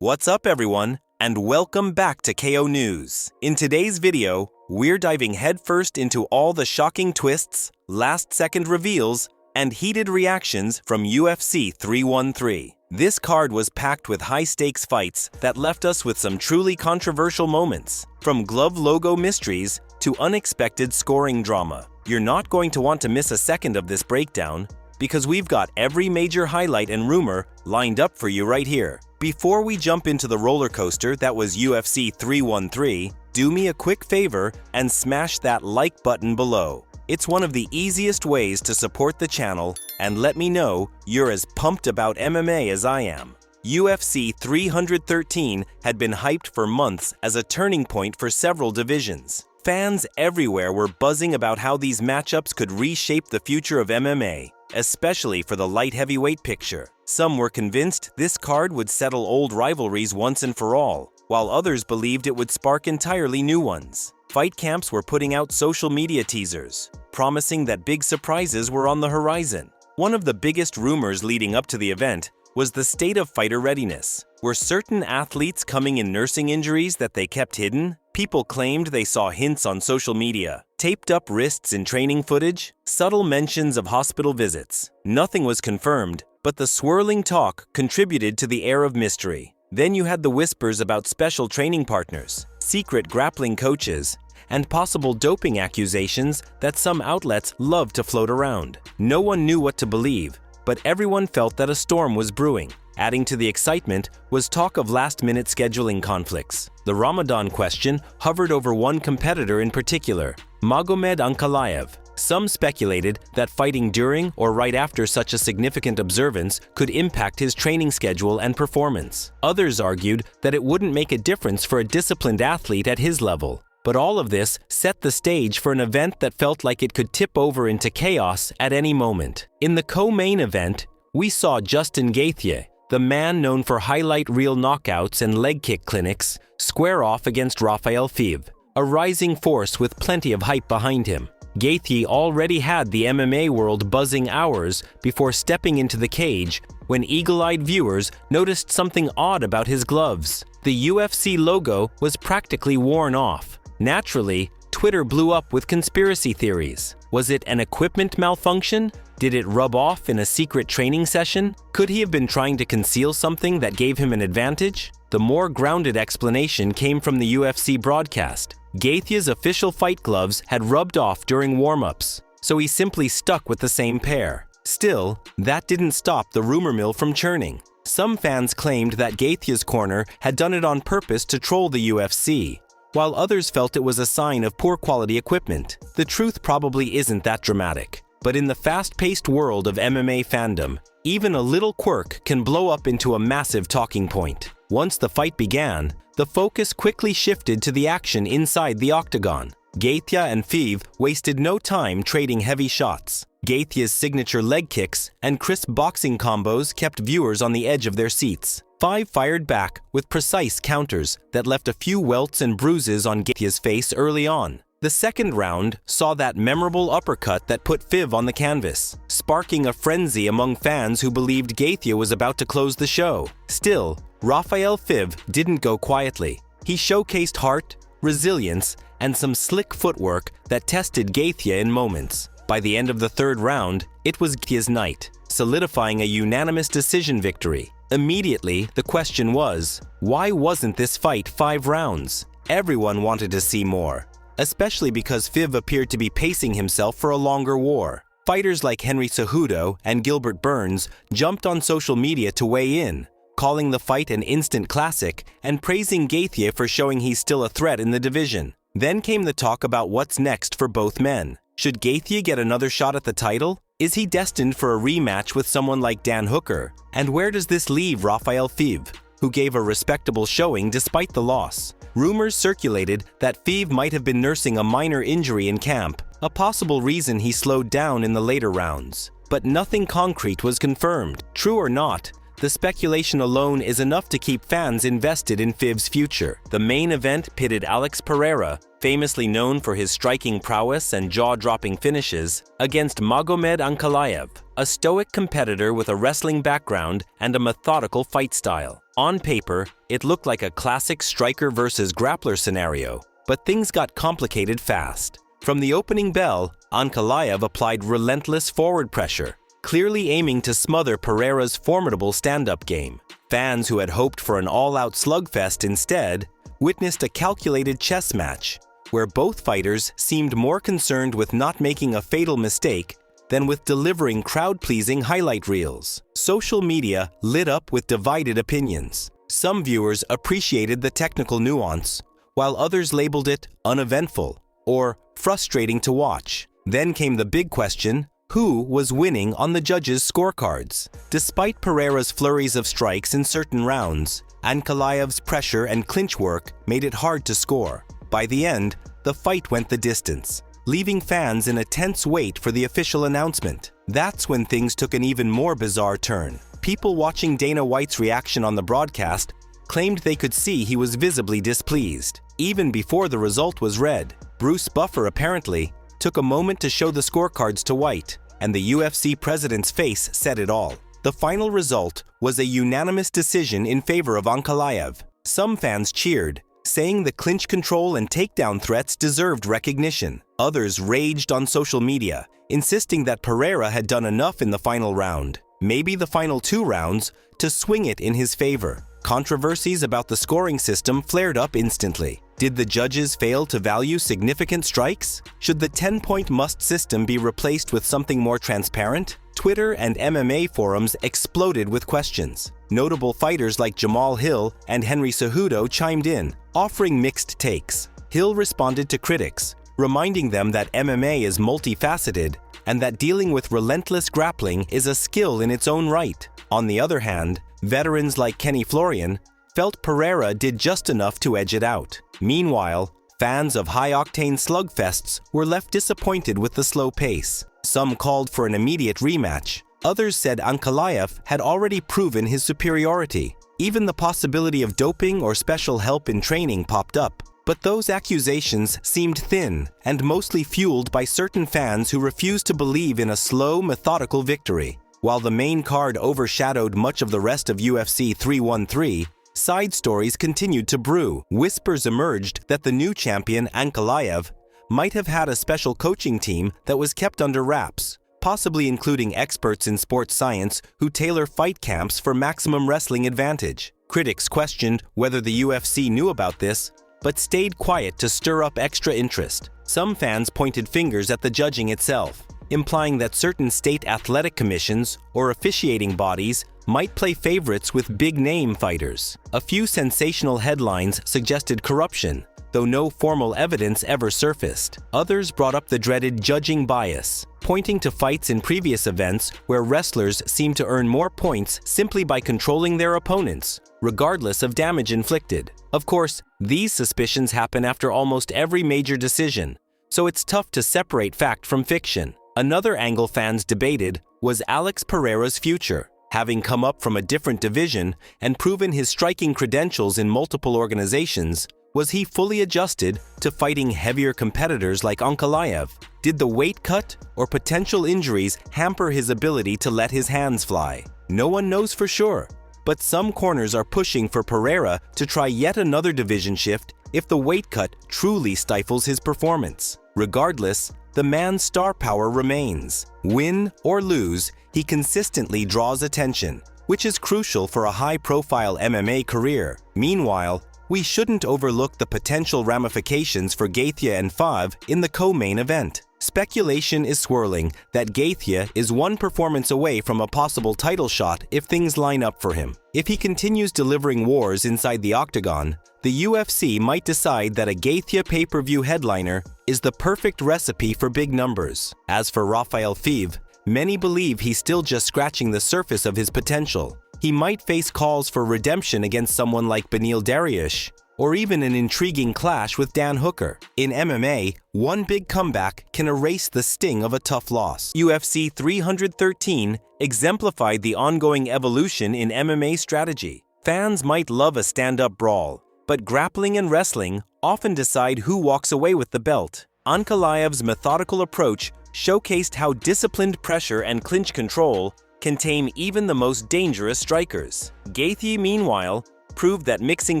What's up everyone, and welcome back to KO News. In today's video, we're diving headfirst into all the shocking twists, last-second reveals, and heated reactions from UFC 313. This card was packed with high-stakes fights that left us with some truly controversial moments, from glove logo mysteries to unexpected scoring drama. You're not going to want to miss a second of this breakdown, because we've got every major highlight and rumor lined up for you right here. Before we jump into the roller coaster that was UFC 313, do me a quick favor and smash that like button below. It's one of the easiest ways to support the channel and let me know you're as pumped about MMA as I am. UFC 313 had been hyped for months as a turning point for several divisions. Fans everywhere were buzzing about how these matchups could reshape the future of MMA, especially for the light heavyweight picture. Some were convinced this card would settle old rivalries once and for all, while others believed it would spark entirely new ones. Fight camps were putting out social media teasers, promising that big surprises were on the horizon. One of the biggest rumors leading up to the event was the state of fighter readiness. Were certain athletes coming in nursing injuries that they kept hidden? People claimed they saw hints on social media, taped up wrists in training footage, subtle mentions of hospital visits. Nothing was confirmed, but the swirling talk contributed to the air of mystery. Then you had the whispers about special training partners, secret grappling coaches, and possible doping accusations that some outlets love to float around. No one knew what to believe, but everyone felt that a storm was brewing. Adding to the excitement was talk of last-minute scheduling conflicts. The Ramadan question hovered over one competitor in particular, Magomed Ankalaev. Some speculated that fighting during or right after such a significant observance could impact his training schedule and performance. Others argued that it wouldn't make a difference for a disciplined athlete at his level. But all of this set the stage for an event that felt like it could tip over into chaos at any moment. In the co-main event, we saw Justin Gaethje, the man known for highlight reel knockouts and leg kick clinics, square off against Rafael Fivv, a rising force with plenty of hype behind him. Gaethje already had the MMA world buzzing hours before stepping into the cage when eagle-eyed viewers noticed something odd about his gloves. The UFC logo was practically worn off. Naturally, Twitter blew up with conspiracy theories. Was it an equipment malfunction? Did it rub off in a secret training session? Could he have been trying to conceal something that gave him an advantage? The more grounded explanation came from the UFC broadcast. Gaethje's official fight gloves had rubbed off during warm-ups, so he simply stuck with the same pair. Still, that didn't stop the rumor mill from churning. Some fans claimed that Gaethje's corner had done it on purpose to troll the UFC, while others felt it was a sign of poor quality equipment. The truth probably isn't that dramatic. But in the fast-paced world of MMA fandom, even a little quirk can blow up into a massive talking point. Once the fight began, the focus quickly shifted to the action inside the octagon. Gaethje and Fivv wasted no time trading heavy shots. Gaethje's signature leg kicks and crisp boxing combos kept viewers on the edge of their seats. Fivv fired back with precise counters that left a few welts and bruises on Gaethje's face early on. The second round saw that memorable uppercut that put Fivv on the canvas, sparking a frenzy among fans who believed Gaethje was about to close the show. Still, Rafael Fivv didn't go quietly. He showcased heart, resilience, and some slick footwork that tested Gaethje in moments. By the end of the third round, it was Gaethje's night, solidifying a unanimous decision victory. Immediately, the question was, why wasn't this fight 5 rounds? Everyone wanted to see more, especially because Fivv appeared to be pacing himself for a longer war. Fighters like Henry Cejudo and Gilbert Burns jumped on social media to weigh in, calling the fight an instant classic and praising Gaethje for showing he's still a threat in the division. Then came the talk about what's next for both men. Should Gaethje get another shot at the title? Is he destined for a rematch with someone like Dan Hooker? And where does this leave Rafael Fivv, who gave a respectable showing despite the loss? Rumors circulated that Fivv might have been nursing a minor injury in camp, a possible reason he slowed down in the later rounds. But nothing concrete was confirmed. True or not, the speculation alone is enough to keep fans invested in Fivv's future. The main event pitted Alex Pereira, famously known for his striking prowess and jaw-dropping finishes, against Magomed Ankalaev, a stoic competitor with a wrestling background and a methodical fight style. On paper, it looked like a classic striker versus grappler scenario, but things got complicated fast. From the opening bell, Ankalaev applied relentless forward pressure, clearly aiming to smother Pereira's formidable stand-up game. Fans who had hoped for an all-out slugfest instead witnessed a calculated chess match, where both fighters seemed more concerned with not making a fatal mistake than with delivering crowd-pleasing highlight reels. Social media lit up with divided opinions. Some viewers appreciated the technical nuance, while others labeled it uneventful or frustrating to watch. Then came the big question: who was winning on the judges' scorecards? Despite Pereira's flurries of strikes in certain rounds, Ankalaev's pressure and clinch work made it hard to score. By the end, the fight went the distance, leaving fans in a tense wait for the official announcement. That's when things took an even more bizarre turn. People watching Dana White's reaction on the broadcast claimed they could see he was visibly displeased. Even before the result was read, Bruce Buffer apparently took a moment to show the scorecards to White, and the UFC president's face said it all. The final result was a unanimous decision in favor of Ankalaev. Some fans cheered, saying the clinch control and takedown threats deserved recognition. Others raged on social media, insisting that Pereira had done enough in the final round, maybe the final 2 rounds, to swing it in his favor. Controversies about the scoring system flared up instantly. Did the judges fail to value significant strikes? Should the 10-point must system be replaced with something more transparent? Twitter and MMA forums exploded with questions. Notable fighters like Jamal Hill and Henry Cejudo chimed in, offering mixed takes. Hill responded to critics, reminding them that MMA is multifaceted and that dealing with relentless grappling is a skill in its own right. On the other hand, veterans like Kenny Florian felt Pereira did just enough to edge it out. Meanwhile, fans of high-octane slugfests were left disappointed with the slow pace. Some called for an immediate rematch. Others said Ankalaev had already proven his superiority. Even the possibility of doping or special help in training popped up. But those accusations seemed thin and mostly fueled by certain fans who refused to believe in a slow, methodical victory. While the main card overshadowed much of the rest of UFC 313, side stories continued to brew. Whispers emerged that the new champion, Ankalaev, might have had a special coaching team that was kept under wraps, possibly including experts in sports science who tailor fight camps for maximum wrestling advantage. Critics questioned whether the UFC knew about this, but stayed quiet to stir up extra interest. Some fans pointed fingers at the judging itself, implying that certain state athletic commissions or officiating bodies might play favorites with big-name fighters. A few sensational headlines suggested corruption, though no formal evidence ever surfaced. Others brought up the dreaded judging bias, pointing to fights in previous events where wrestlers seemed to earn more points simply by controlling their opponents, regardless of damage inflicted. Of course, these suspicions happen after almost every major decision, so it's tough to separate fact from fiction. Another angle fans debated was Alex Pereira's future. Having come up from a different division and proven his striking credentials in multiple organizations, was he fully adjusted to fighting heavier competitors like Ankalaev? Did the weight cut or potential injuries hamper his ability to let his hands fly? No one knows for sure, but some corners are pushing for Pereira to try yet another division shift if the weight cut truly stifles his performance. Regardless, the man's star power remains. Win or lose, he consistently draws attention, which is crucial for a high-profile MMA career. Meanwhile, we shouldn't overlook the potential ramifications for Gaethje and Favre in the co-main event. Speculation is swirling that Gaethje is one performance away from a possible title shot if things line up for him. If he continues delivering wars inside the octagon, the UFC might decide that a Gaethje pay-per-view headliner is the perfect recipe for big numbers. As for Rafael Favre, many believe he's still just scratching the surface of his potential. He might face calls for redemption against someone like Beneil Dariush, or even an intriguing clash with Dan Hooker. In MMA, one big comeback can erase the sting of a tough loss. UFC 313 exemplified the ongoing evolution in MMA strategy. Fans might love a stand-up brawl, but grappling and wrestling often decide who walks away with the belt. Ankalaev's methodical approach showcased how disciplined pressure and clinch control can tame even the most dangerous strikers. Gaethje, meanwhile, proved that mixing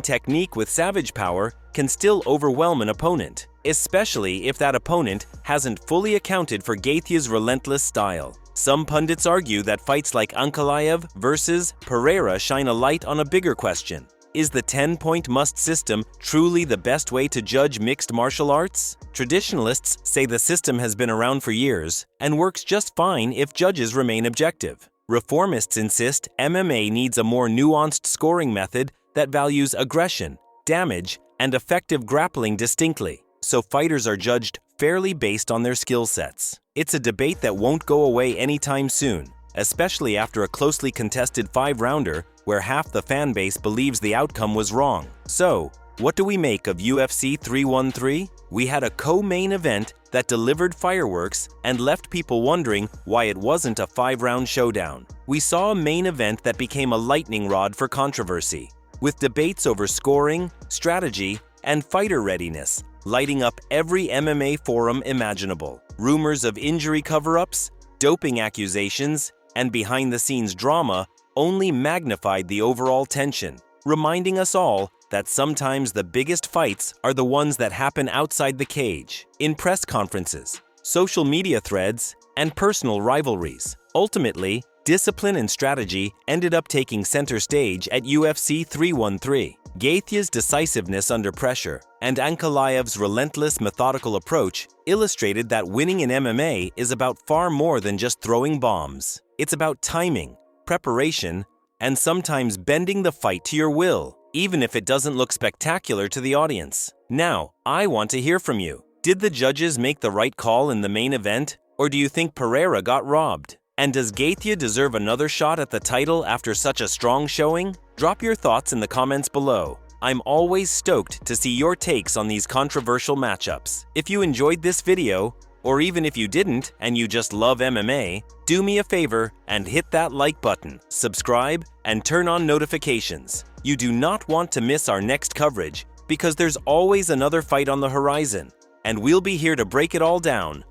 technique with savage power can still overwhelm an opponent, especially if that opponent hasn't fully accounted for Gaethje's relentless style. Some pundits argue that fights like Ankalaev versus Pereira shine a light on a bigger question. Is the 10-point must system truly the best way to judge mixed martial arts? Traditionalists say the system has been around for years and works just fine if judges remain objective. Reformists insist MMA needs a more nuanced scoring method that values aggression, damage, and effective grappling distinctly, so fighters are judged fairly based on their skill sets. It's a debate that won't go away anytime soon, especially after a closely contested 5-rounder where half the fan base believes the outcome was wrong. So, what do we make of UFC 313? We had a co-main event that delivered fireworks and left people wondering why it wasn't a 5-round showdown. We saw a main event that became a lightning rod for controversy, with debates over scoring, strategy, and fighter readiness lighting up every MMA forum imaginable. Rumors of injury cover-ups, doping accusations, and behind-the-scenes drama only magnified the overall tension, reminding us all that sometimes the biggest fights are the ones that happen outside the cage, in press conferences, social media threads, and personal rivalries. Ultimately, discipline and strategy ended up taking center stage at UFC 313. Gaethje's decisiveness under pressure and Ankalaev's relentless, methodical approach illustrated that winning in MMA is about far more than just throwing bombs. It's about timing, preparation, and sometimes bending the fight to your will, even if it doesn't look spectacular to the audience. Now, I want to hear from you. Did the judges make the right call in the main event, or do you think Pereira got robbed? And does Gaethje deserve another shot at the title after such a strong showing? Drop your thoughts in the comments below. I'm always stoked to see your takes on these controversial matchups. If you enjoyed this video, or even if you didn't and you just love MMA, do me a favor and hit that like button, subscribe, and turn on notifications. You do not want to miss our next coverage because there's always another fight on the horizon, and we'll be here to break it all down,